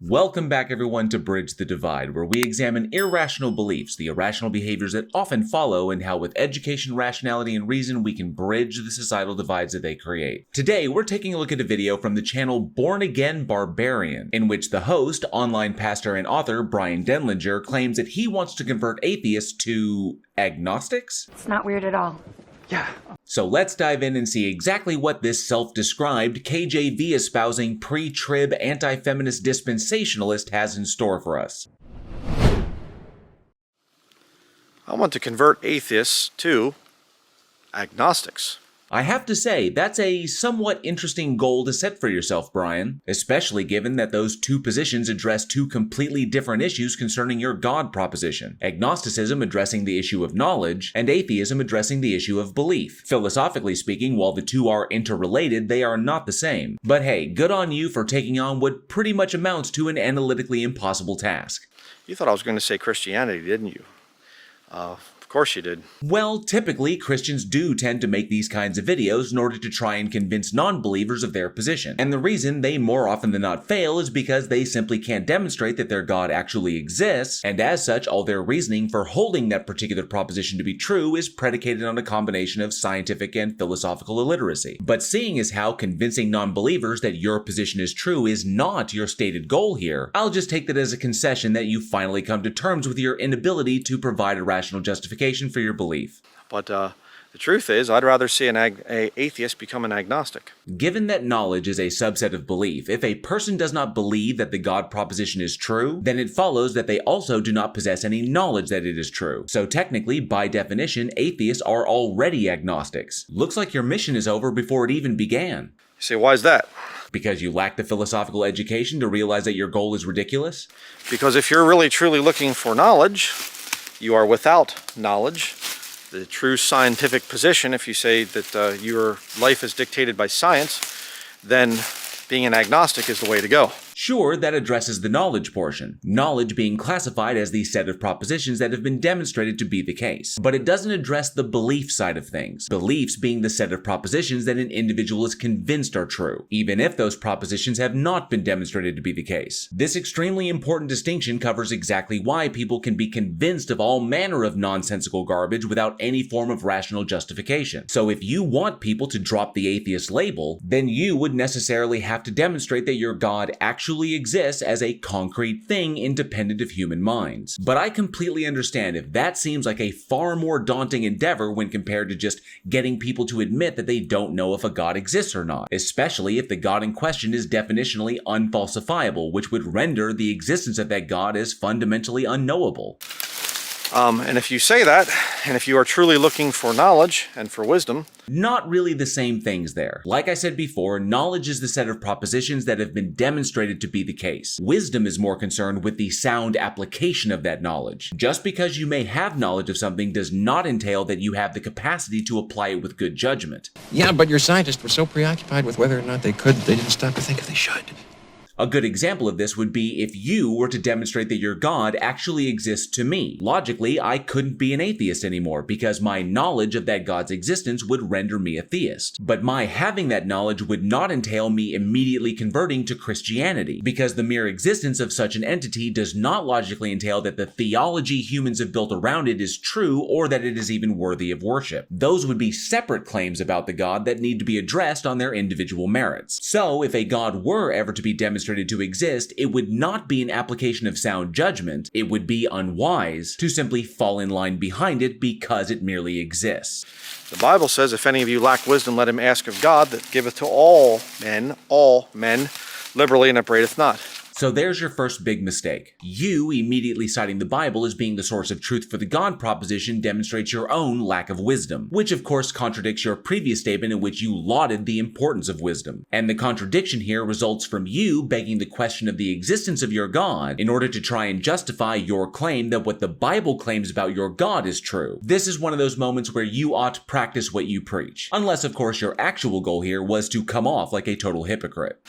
Welcome back everyone to Bridge the Divide, where we examine irrational beliefs, the irrational behaviors that often follow, and how with education, rationality, and reason we can bridge the societal divides that they create. Today, we're taking a look at a video from the channel Born Again Barbarian, in which the host, online pastor and author Brian Denlinger, claims that he wants to convert atheists to agnostics? It's not weird at all. Yeah. So let's dive in and see exactly what this self-described KJV espousing pre-trib anti-feminist dispensationalist has in store for us. I want to convert atheists to agnostics. I have to say, that's a somewhat interesting goal to set for yourself, Brian, especially given that those two positions address two completely different issues concerning your God proposition. Agnosticism addressing the issue of knowledge, and atheism addressing the issue of belief. Philosophically speaking, while the two are interrelated, they are not the same. But hey, good on you for taking on what pretty much amounts to an analytically impossible task. You thought I was going to say Christianity, didn't you? Of course you did. Well, typically, Christians do tend to make these kinds of videos in order to try and convince non-believers of their position. And the reason they more often than not fail is because they simply can't demonstrate that their God actually exists, and as such, all their reasoning for holding that particular proposition to be true is predicated on a combination of scientific and philosophical illiteracy. But seeing as how convincing non-believers that your position is true is not your stated goal here, I'll just take that as a concession that you finally come to terms with your inability to provide a rational justification for your belief. But the truth is, I'd rather see an atheist become an agnostic. Given that knowledge is a subset of belief, if a person does not believe that the God proposition is true, then it follows that they also do not possess any knowledge that it is true. So technically, by definition, atheists are already agnostics. Looks like your mission is over before it even began. You say, why is that? Because you lack the philosophical education to realize that your goal is ridiculous? Because if you're really truly looking for knowledge, you are without knowledge. The true scientific position, if you say that your life is dictated by science, then being an agnostic is the way to go. Sure, that addresses the knowledge portion, knowledge being classified as the set of propositions that have been demonstrated to be the case. But it doesn't address the belief side of things, beliefs being the set of propositions that an individual is convinced are true, even if those propositions have not been demonstrated to be the case. This extremely important distinction covers exactly why people can be convinced of all manner of nonsensical garbage without any form of rational justification. So if you want people to drop the atheist label, then you would necessarily have to demonstrate that your God actually exists as a concrete thing independent of human minds. But I completely understand if that seems like a far more daunting endeavor when compared to just getting people to admit that they don't know if a God exists or not, especially if the God in question is definitionally unfalsifiable, which would render the existence of that God as fundamentally unknowable. And if you say that, and if you are truly looking for knowledge and for wisdom, not really the same things there. Like I said before, knowledge is the set of propositions that have been demonstrated to be the case. Wisdom is more concerned with the sound application of that knowledge. Just because you may have knowledge of something does not entail that you have the capacity to apply it with good judgment. Yeah, but your scientists were so preoccupied with whether or not they could, they didn't stop to think if they should. A good example of this would be if you were to demonstrate that your God actually exists to me. Logically, I couldn't be an atheist anymore because my knowledge of that God's existence would render me a theist. But my having that knowledge would not entail me immediately converting to Christianity, because the mere existence of such an entity does not logically entail that the theology humans have built around it is true or that it is even worthy of worship. Those would be separate claims about the God that need to be addressed on their individual merits. So if a God were ever to be demonstrated to exist, it would not be an application of sound judgment. It would be unwise to simply fall in line behind it because it merely exists. the Bible says, if any of you lack wisdom, let him ask of God, that giveth to all men, liberally, and upbraideth not. So there's your first big mistake. You immediately citing the Bible as being the source of truth for the God proposition demonstrates your own lack of wisdom, which of course contradicts your previous statement in which you lauded the importance of wisdom. And the contradiction here results from you begging the question of the existence of your God in order to try and justify your claim that what the Bible claims about your God is true. This is one of those moments where you ought to practice what you preach. Unless, of course, your actual goal here was to come off like a total hypocrite.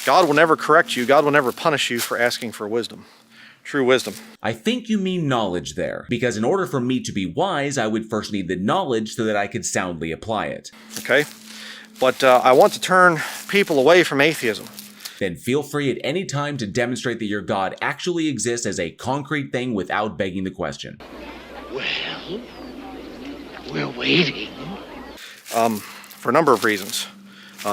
God will never correct you. God will never punish you for asking for wisdom. True wisdom. I think you mean knowledge there, because in order for me to be wise, I would first need the knowledge so that I could soundly apply it. Okay? But I want to turn people away from atheism. then feel free at any time to demonstrate that your God actually exists as a concrete thing without begging the question. Well, we're waiting. For a number of reasons.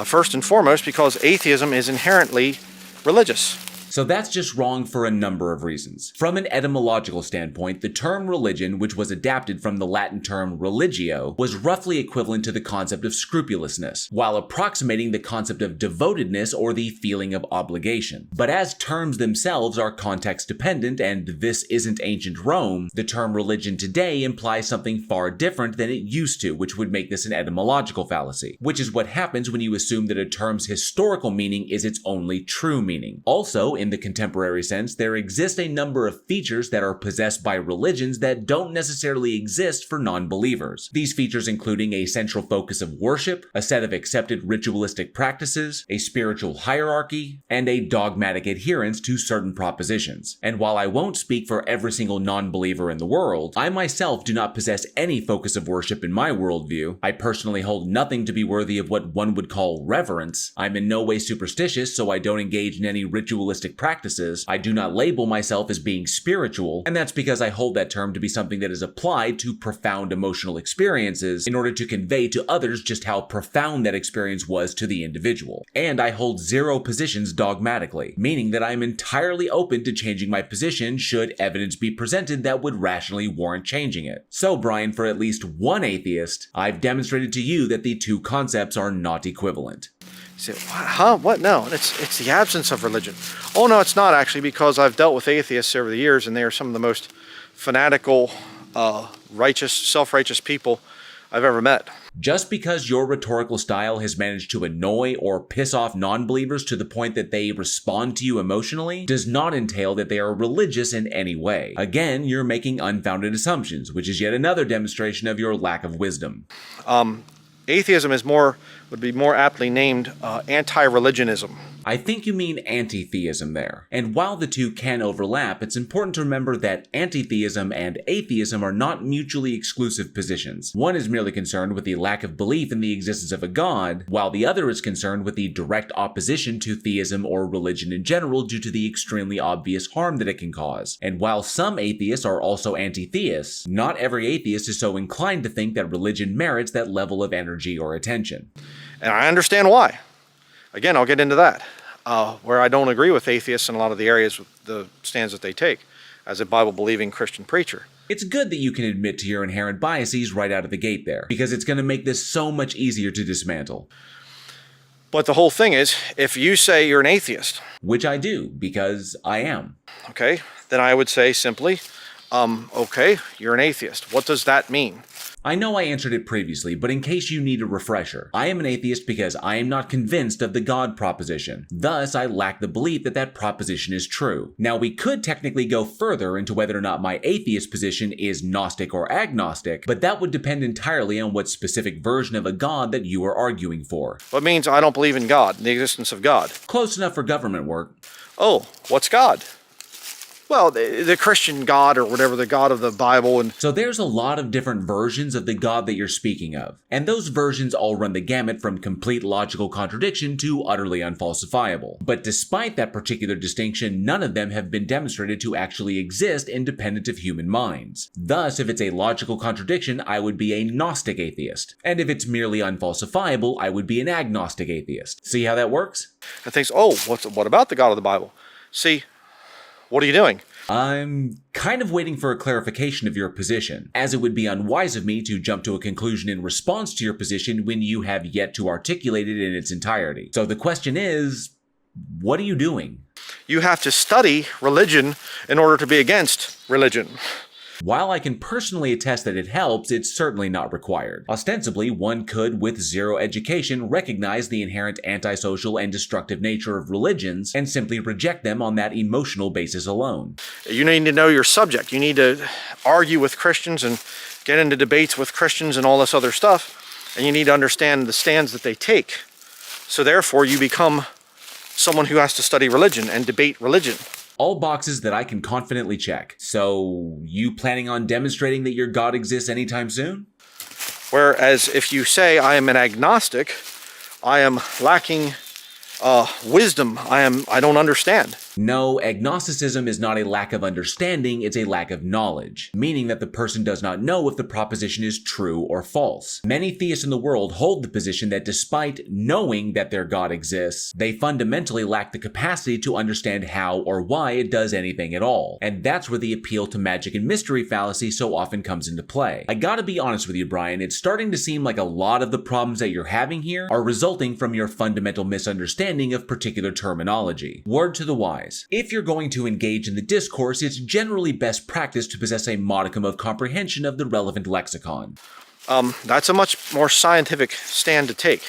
First and foremost, because atheism is inherently religious. So that's just wrong for a number of reasons. From an etymological standpoint, the term religion, which was adapted from the Latin term religio, was roughly equivalent to the concept of scrupulousness, while approximating the concept of devotedness or the feeling of obligation. But as terms themselves are context dependent, and this isn't ancient Rome, the term religion today implies something far different than it used to, which would make this an etymological fallacy, which is what happens when you assume that a term's historical meaning is its only true meaning. Also, in the contemporary sense, there exist a number of features that are possessed by religions that don't necessarily exist for non-believers. These features including a central focus of worship, a set of accepted ritualistic practices, a spiritual hierarchy, and a dogmatic adherence to certain propositions. And while I won't speak for every single non-believer in the world, I myself do not possess any focus of worship in my worldview. I personally hold nothing to be worthy of what one would call reverence. I'm in no way superstitious, so I don't engage in any ritualistic practices. I do not label myself as being spiritual, and that's because I hold that term to be something that is applied to profound emotional experiences in order to convey to others just how profound that experience was to the individual. And I hold zero positions dogmatically, meaning that I am entirely open to changing my position should evidence be presented that would rationally warrant changing it. So Brian, for at least one atheist, I've demonstrated to you that the two concepts are not equivalent. You say, huh? What? No, it's the absence of religion. Oh, no, it's not actually, because I've dealt with atheists over the years, and they are some of the most fanatical, righteous, self-righteous people I've ever met. Just because your rhetorical style has managed to annoy or piss off non-believers to the point that they respond to you emotionally does not entail that they are religious in any way. Again, you're making unfounded assumptions, which is yet another demonstration of your lack of wisdom. Atheism would be more aptly named anti-religionism. I think you mean anti-theism there. And while the two can overlap, it's important to remember that anti-theism and atheism are not mutually exclusive positions. One is merely concerned with the lack of belief in the existence of a god, while the other is concerned with the direct opposition to theism or religion in general due to the extremely obvious harm that it can cause. And while some atheists are also anti-theists, not every atheist is so inclined to think that religion merits that level of energy or attention. And I understand why. Again, I'll get into that, where I don't agree with atheists in a lot of the areas, the stands that they take, as a Bible-believing Christian preacher. It's good that you can admit to your inherent biases right out of the gate there, because it's going to make this so much easier to dismantle. But the whole thing is, if you say you're an atheist, which I do, because I am. Okay, then I would say simply, okay, you're an atheist. What does that mean? I know I answered it previously, but in case you need a refresher, I am an atheist because I am not convinced of the God proposition. Thus, I lack the belief that that proposition is true. Now, we could technically go further into whether or not my atheist position is Gnostic or agnostic, but that would depend entirely on what specific version of a God that you are arguing for. What means I don't believe in God, in the existence of God? Close enough for government work. Oh, what's God? Well, the Christian God, or whatever, the God of the Bible. And so there's a lot of different versions of the God that you're speaking of, and those versions all run the gamut from complete logical contradiction to utterly unfalsifiable. But despite that particular distinction, none of them have been demonstrated to actually exist independent of human minds. Thus, if it's a logical contradiction, I would be a Gnostic atheist. And if it's merely unfalsifiable, I would be an agnostic atheist. See how that works? And thinks, oh, what about the God of the Bible? See, what are you doing? I'm kind of waiting for a clarification of your position, as it would be unwise of me to jump to a conclusion in response to your position when you have yet to articulate it in its entirety. So the question is, what are you doing? You have to study religion in order to be against religion. While I can personally attest that it helps, it's certainly not required. Ostensibly, one could, with zero education, recognize the inherent antisocial and destructive nature of religions and simply reject them on that emotional basis alone. You need to know your subject. You need to argue with Christians and get into debates with Christians and all this other stuff. And you need to understand the stands that they take. So therefore, you become someone who has to study religion and debate religion. All boxes that I can confidently check. So, you planning on demonstrating that your God exists anytime soon? Whereas if you say I am an agnostic, I am lacking wisdom I don't understand. No, agnosticism is not a lack of understanding, it's a lack of knowledge, meaning that the person does not know if the proposition is true or false. Many theists in the world hold the position that despite knowing that their God exists, they fundamentally lack the capacity to understand how or why it does anything at all. And that's where the appeal to magic and mystery fallacy so often comes into play. I gotta be honest with you, Brian, it's starting to seem like a lot of the problems that you're having here are resulting from your fundamental misunderstanding of particular terminology. Word to the wise. If you're going to engage in the discourse, it's generally best practice to possess a modicum of comprehension of the relevant lexicon. That's a much more scientific stand to take.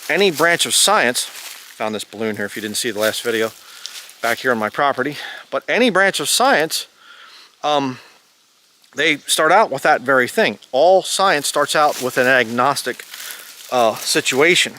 Any branch of science, found this balloon here if you didn't see the last video, back here on my property, but any branch of science, they start out with that very thing. All science starts out with an agnostic situation.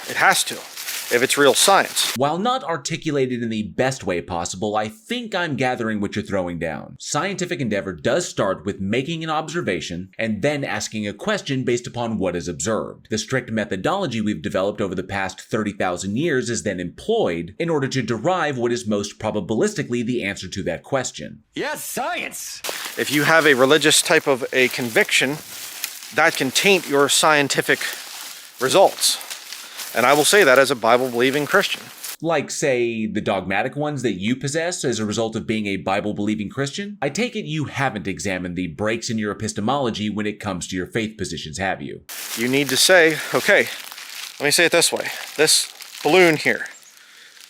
It has to, if it's real science. While not articulated in the best way possible, I think I'm gathering what you're throwing down. Scientific endeavor does start with making an observation and then asking a question based upon what is observed. The strict methodology we've developed over the past 30,000 years is then employed in order to derive what is most probabilistically the answer to that question. Yes, science! If you have a religious type of a conviction, that can taint your scientific results. And I will say that as a Bible-believing Christian. Like, say, the dogmatic ones that you possess as a result of being a Bible-believing Christian? I take it you haven't examined the breaks in your epistemology when it comes to your faith positions, have you? You need to say, okay, let me say it this way. This balloon here,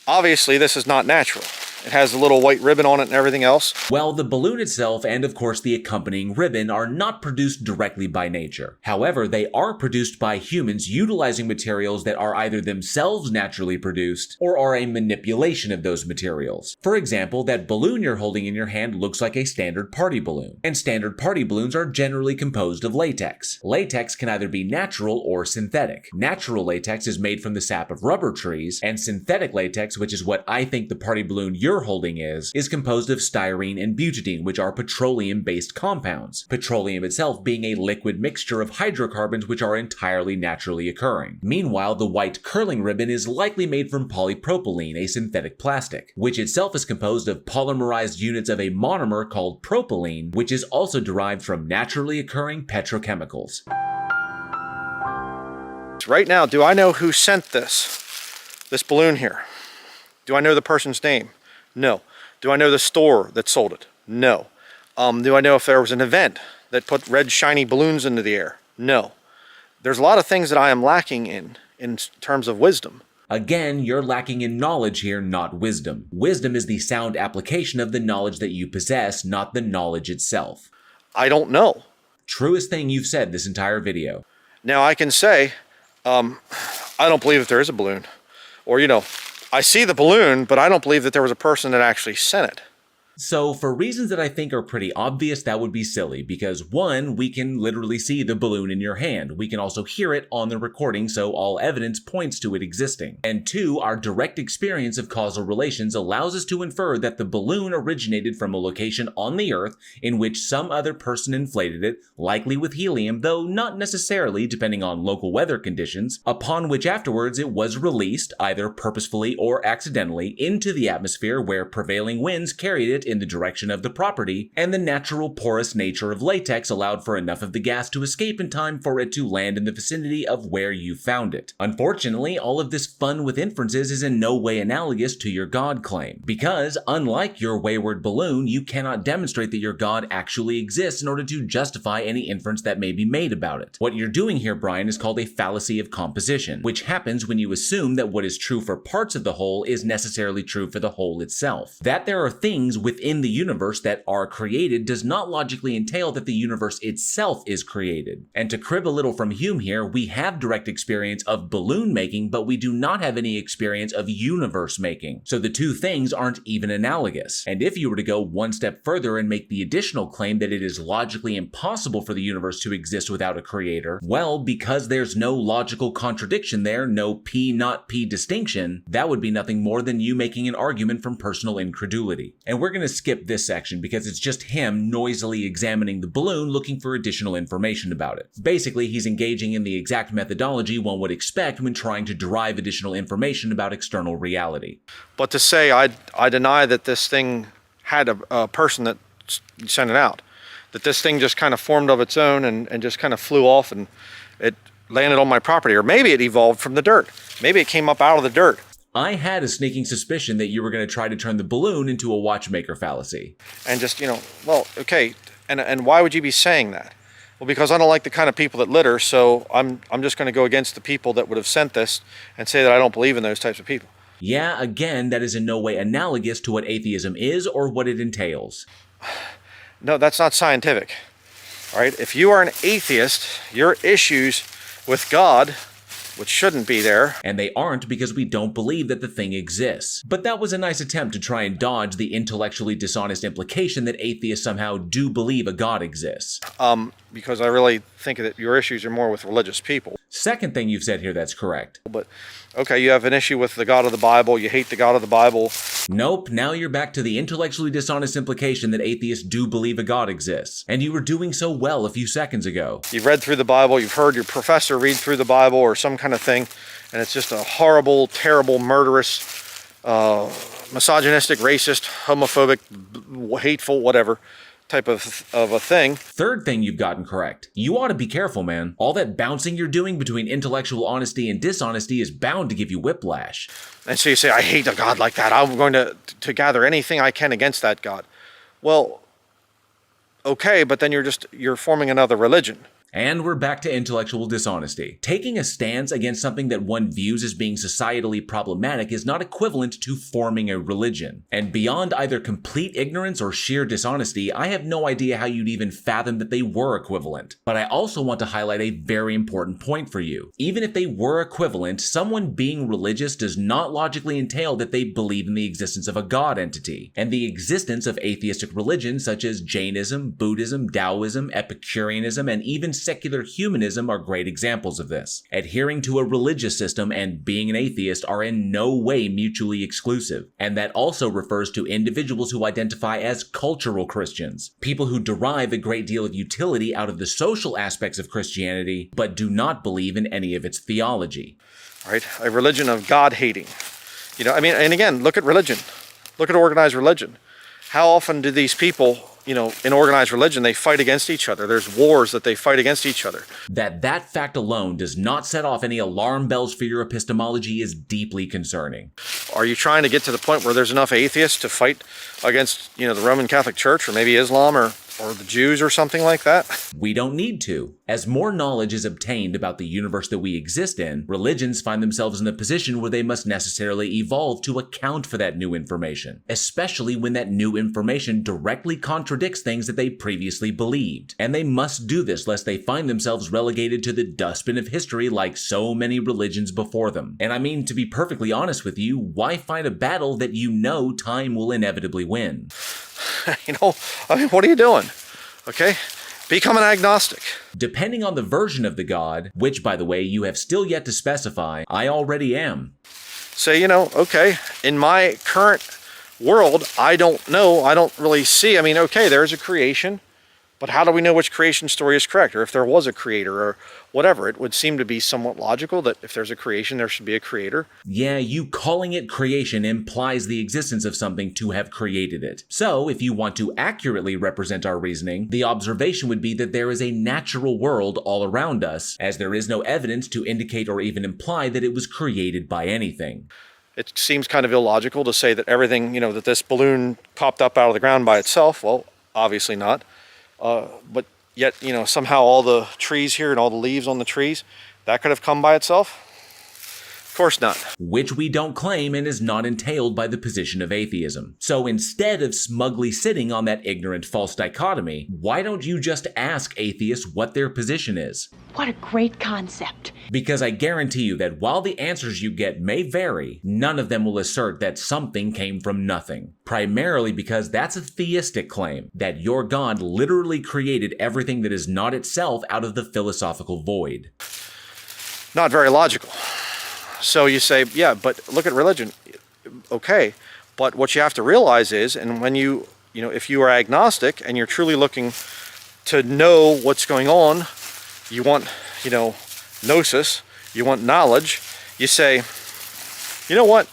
obviously this is not natural. It has a little white ribbon on it and everything else. Well, the balloon itself and of course the accompanying ribbon are not produced directly by nature. However, they are produced by humans utilizing materials that are either themselves naturally produced or are a manipulation of those materials. For example, that balloon you're holding in your hand looks like a standard party balloon, and standard party balloons are generally composed of latex. Latex can either be natural or synthetic. Natural latex is made from the sap of rubber trees, and synthetic latex, which is what I think the party balloon you're holding is composed of styrene and butadiene, which are petroleum-based compounds. Petroleum itself being a liquid mixture of hydrocarbons which are entirely naturally occurring. Meanwhile, the white curling ribbon is likely made from polypropylene, a synthetic plastic, which itself is composed of polymerized units of a monomer called propylene, which is also derived from naturally occurring petrochemicals. Right now, do I know who sent this balloon here? Do I know the person's name? No. Do I know the store that sold it? No. Do I know if there was an event that put red shiny balloons into the air? No. There's a lot of things that I am lacking in terms of wisdom. Again, you're lacking in knowledge here, not wisdom. Wisdom is the sound application of the knowledge that you possess, not the knowledge itself. I don't know. Truest thing you've said this entire video. Now I can say, I don't believe that there is a balloon. Or, I see the balloon, but I don't believe that there was a person that actually sent it. So for reasons that I think are pretty obvious, that would be silly, because one, we can literally see the balloon in your hand. We can also hear it on the recording, so all evidence points to it existing. And two, our direct experience of causal relations allows us to infer that the balloon originated from a location on the Earth in which some other person inflated it, likely with helium, though not necessarily, depending on local weather conditions, upon which afterwards it was released, either purposefully or accidentally, into the atmosphere where prevailing winds carried it in the direction of the property, and the natural porous nature of latex allowed for enough of the gas to escape in time for it to land in the vicinity of where you found it. Unfortunately, all of this fun with inferences is in no way analogous to your God claim, because unlike your wayward balloon, you cannot demonstrate that your God actually exists in order to justify any inference that may be made about it. What you're doing here, Brian, is called a fallacy of composition, which happens when you assume that what is true for parts of the whole is necessarily true for the whole itself. That there are things within the universe that are created does not logically entail that the universe itself is created. And to crib a little from Hume here, we have direct experience of balloon making, but we do not have any experience of universe making. So the two things aren't even analogous. And if you were to go one step further and make the additional claim that it is logically impossible for the universe to exist without a creator, well, because there's no logical contradiction there, no P not P distinction, that would be nothing more than you making an argument from personal incredulity. And we're going to to skip this section because it's just him noisily examining the balloon looking for additional information about it. Basically, he's engaging in the exact methodology one would expect when trying to derive additional information about external reality. But to say I deny that this thing had a person that sent it out, that this thing just kind of formed of its own and just kind of flew off and it landed on my property, or maybe it evolved from the dirt. Maybe it came up out of the dirt. I had a sneaking suspicion that you were going to try to turn the balloon into a watchmaker fallacy. And just, well, okay, and why would you be saying that? Well, because I don't like the kind of people that litter, so I'm just going to go against the people that would have sent this and say that I don't believe in those types of people. Yeah, again, that is in no way analogous to what atheism is or what it entails. No, that's not scientific. All right, if you are an atheist, your issues with God, which shouldn't be there. And they aren't because we don't believe that the thing exists. But that was a nice attempt to try and dodge the intellectually dishonest implication that atheists somehow do believe a God exists. Because I really think that your issues are more with religious people. Second thing you've said here that's correct. But, okay, you have an issue with the God of the Bible, you hate the God of the Bible. Nope, now you're back to the intellectually dishonest implication that atheists do believe a God exists. And you were doing so well a few seconds ago. You've read through the Bible, you've heard your professor read through the Bible or some kind of thing, and it's just a horrible, terrible, murderous, misogynistic, racist, homophobic, hateful, whatever type of a thing. Third thing you've gotten correct. You ought to be careful, man. All that bouncing you're doing between intellectual honesty and dishonesty is bound to give you whiplash. And so you say, I hate a God like that. I'm going to gather anything I can against that God. Well, okay, but then you're forming another religion. And we're back to intellectual dishonesty. Taking a stance against something that one views as being societally problematic is not equivalent to forming a religion. And beyond either complete ignorance or sheer dishonesty, I have no idea how you'd even fathom that they were equivalent. But I also want to highlight a very important point for you. Even if they were equivalent, someone being religious does not logically entail that they believe in the existence of a God entity. And the existence of atheistic religions such as Jainism, Buddhism, Taoism, Epicureanism, and even secular humanism are great examples of this. Adhering to a religious system and being an atheist are in no way mutually exclusive, and that also refers to individuals who identify as cultural Christians, people who derive a great deal of utility out of the social aspects of Christianity, but do not believe in any of its theology. All right, a religion of God-hating. And again, look at religion. Look at organized religion. How often do these people, in organized religion, they fight against each other? There's wars that they fight against each other. That fact alone does not set off any alarm bells for your epistemology is deeply concerning. Are you trying to get to the point where there's enough atheists to fight against, the Roman Catholic Church or maybe Islam or the Jews or something like that? We don't need to. As more knowledge is obtained about the universe that we exist in, religions find themselves in a position where they must necessarily evolve to account for that new information, especially when that new information directly contradicts things that they previously believed. And they must do this lest they find themselves relegated to the dustbin of history like so many religions before them. And I mean, to be perfectly honest with you, why fight a battle that you know time will inevitably win? What are you doing? Okay? Become an agnostic. Depending on the version of the God, which, by the way, you have still yet to specify, I already am. Say, okay, in my current world, I don't know, I don't really see. Okay, there's a creation, but how do we know which creation story is correct? Or if there was a creator or whatever? It would seem to be somewhat logical that if there's a creation, there should be a creator. Yeah, you calling it creation implies the existence of something to have created it. So, if you want to accurately represent our reasoning, the observation would be that there is a natural world all around us, as there is no evidence to indicate or even imply that it was created by anything. It seems kind of illogical to say that everything, that this balloon popped up out of the ground by itself. Well, obviously not. But yet, somehow all the trees here and all the leaves on the trees, that could have come by itself? Of course not. Which we don't claim and is not entailed by the position of atheism. So instead of smugly sitting on that ignorant false dichotomy, why don't you just ask atheists what their position is? What a great concept. Because I guarantee you that while the answers you get may vary, none of them will assert that something came from nothing. Primarily because that's a theistic claim, that your God literally created everything that is not itself out of the philosophical void. Not very logical. So you say, yeah, but look at religion. Okay, but what you have to realize is, and when you if you are agnostic and you're truly looking to know what's going on, you want, gnosis, you want knowledge, you say, you know what,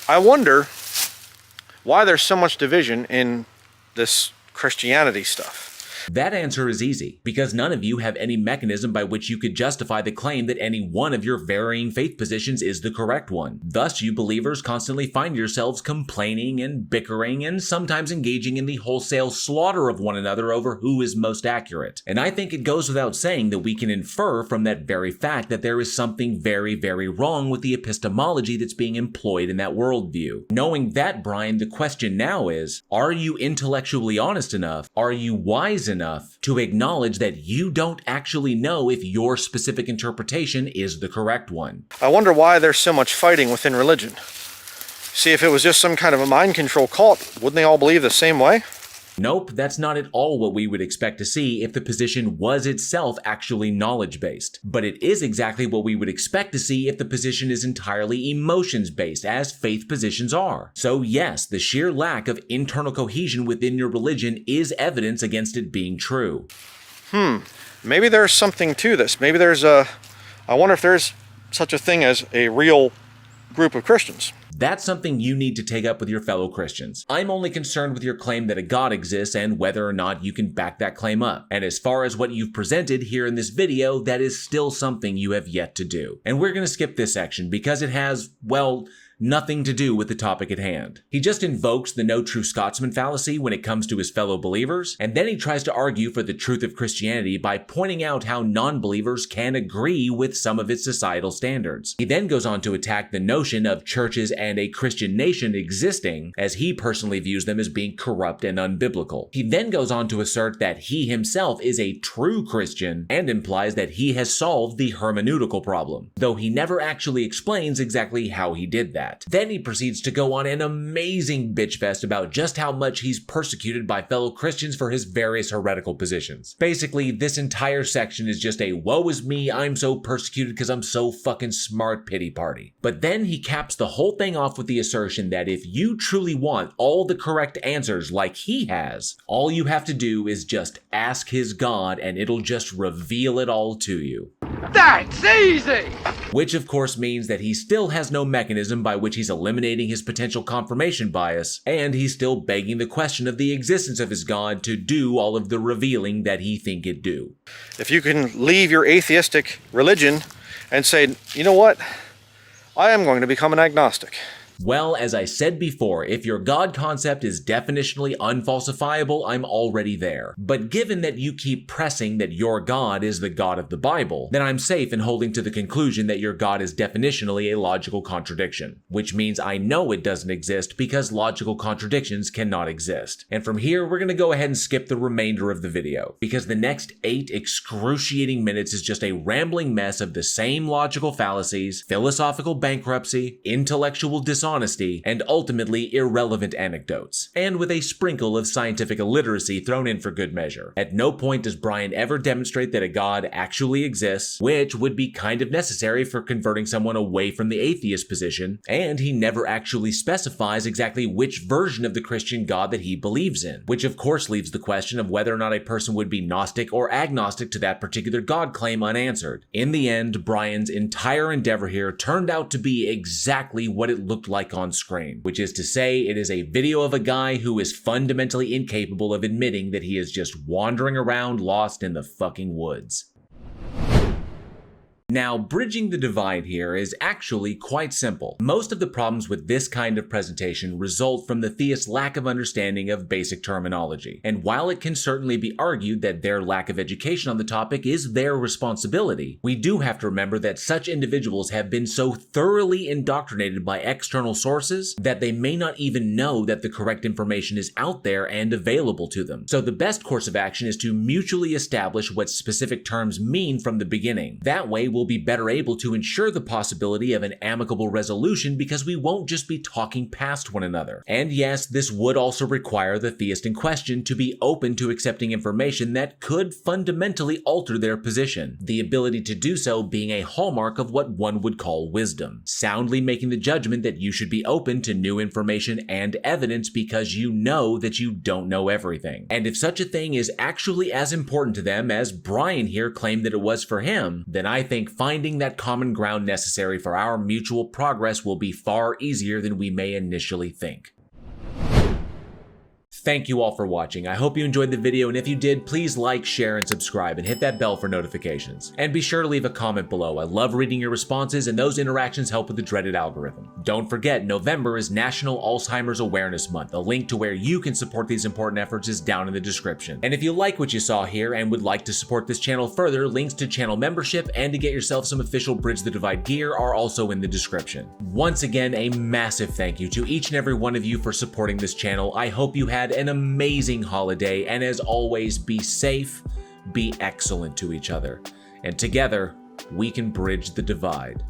I wonder why there's so much division in this Christianity stuff. That answer is easy, because none of you have any mechanism by which you could justify the claim that any one of your varying faith positions is the correct one. Thus, you believers constantly find yourselves complaining and bickering and sometimes engaging in the wholesale slaughter of one another over who is most accurate. And I think it goes without saying that we can infer from that very fact that there is something very, very wrong with the epistemology that's being employed in that worldview. Knowing that, Brian, the question now is, are you intellectually honest enough? Are you wise enough to acknowledge that you don't actually know if your specific interpretation is the correct one? I wonder why there's so much fighting within religion. See, if it was just some kind of a mind control cult, wouldn't they all believe the same way? Nope, that's not at all what we would expect to see if the position was itself actually knowledge-based. But it is exactly what we would expect to see if the position is entirely emotions-based, as faith positions are. So yes, the sheer lack of internal cohesion within your religion is evidence against it being true. Maybe there's something to this. Maybe I wonder if there's such a thing as a real group of Christians. That's something you need to take up with your fellow Christians. I'm only concerned with your claim that a God exists and whether or not you can back that claim up. And as far as what you've presented here in this video, that is still something you have yet to do. And we're going to skip this section because it has, well, nothing to do with the topic at hand. He just invokes the no true Scotsman fallacy when it comes to his fellow believers, and then he tries to argue for the truth of Christianity by pointing out how non-believers can agree with some of its societal standards. He then goes on to attack the notion of churches and a Christian nation existing, as he personally views them as being corrupt and unbiblical. He then goes on to assert that he himself is a true Christian and implies that he has solved the hermeneutical problem, though he never actually explains exactly how he did that. Then he proceeds to go on an amazing bitch fest about just how much he's persecuted by fellow Christians for his various heretical positions. Basically, this entire section is just a woe is me, I'm so persecuted because I'm so fucking smart pity party. But then he caps the whole thing off with the assertion that if you truly want all the correct answers like he has, all you have to do is just ask his God and it'll just reveal it all to you. That's easy! Which of course means that he still has no mechanism by which he's eliminating his potential confirmation bias, and he's still begging the question of the existence of his God to do all of the revealing that he think it do. If you can leave your atheistic religion and say, you know what, I am going to become an agnostic. Well, as I said before, if your God concept is definitionally unfalsifiable, I'm already there. But given that you keep pressing that your God is the God of the Bible, then I'm safe in holding to the conclusion that your God is definitionally a logical contradiction. Which means I know it doesn't exist because logical contradictions cannot exist. And from here, we're going to go ahead and skip the remainder of the video, because the next 8 excruciating minutes is just a rambling mess of the same logical fallacies, philosophical bankruptcy, intellectual dishonesty, and ultimately irrelevant anecdotes, and with a sprinkle of scientific illiteracy thrown in for good measure. At no point does Brian ever demonstrate that a God actually exists, which would be kind of necessary for converting someone away from the atheist position, and he never actually specifies exactly which version of the Christian God that he believes in, which of course leaves the question of whether or not a person would be Gnostic or agnostic to that particular God claim unanswered. In the end, Brian's entire endeavor here turned out to be exactly what it looked like on screen, which is to say it is a video of a guy who is fundamentally incapable of admitting that he is just wandering around lost in the fucking woods. Now, bridging the divide here is actually quite simple. Most of the problems with this kind of presentation result from the theists' lack of understanding of basic terminology. And while it can certainly be argued that their lack of education on the topic is their responsibility, we do have to remember that such individuals have been so thoroughly indoctrinated by external sources that they may not even know that the correct information is out there and available to them. So the best course of action is to mutually establish what specific terms mean from the beginning. That way, we'll will be better able to ensure the possibility of an amicable resolution because we won't just be talking past one another. And yes, this would also require the theist in question to be open to accepting information that could fundamentally alter their position, the ability to do so being a hallmark of what one would call wisdom, soundly making the judgment that you should be open to new information and evidence because you know that you don't know everything. And if such a thing is actually as important to them as Brian here claimed that it was for him, then I think finding that common ground necessary for our mutual progress will be far easier than we may initially think. Thank you all for watching. I hope you enjoyed the video, and if you did, please like, share, and subscribe, and hit that bell for notifications. And be sure to leave a comment below. I love reading your responses, and those interactions help with the dreaded algorithm. Don't forget, November is National Alzheimer's Awareness Month. A link to where you can support these important efforts is down in the description. And if you like what you saw here and would like to support this channel further, links to channel membership and to get yourself some official Bridge the Divide gear are also in the description. Once again, a massive thank you to each and every one of you for supporting this channel. I hope you had an amazing holiday, and as always, be safe, be excellent to each other, and together we can bridge the divide.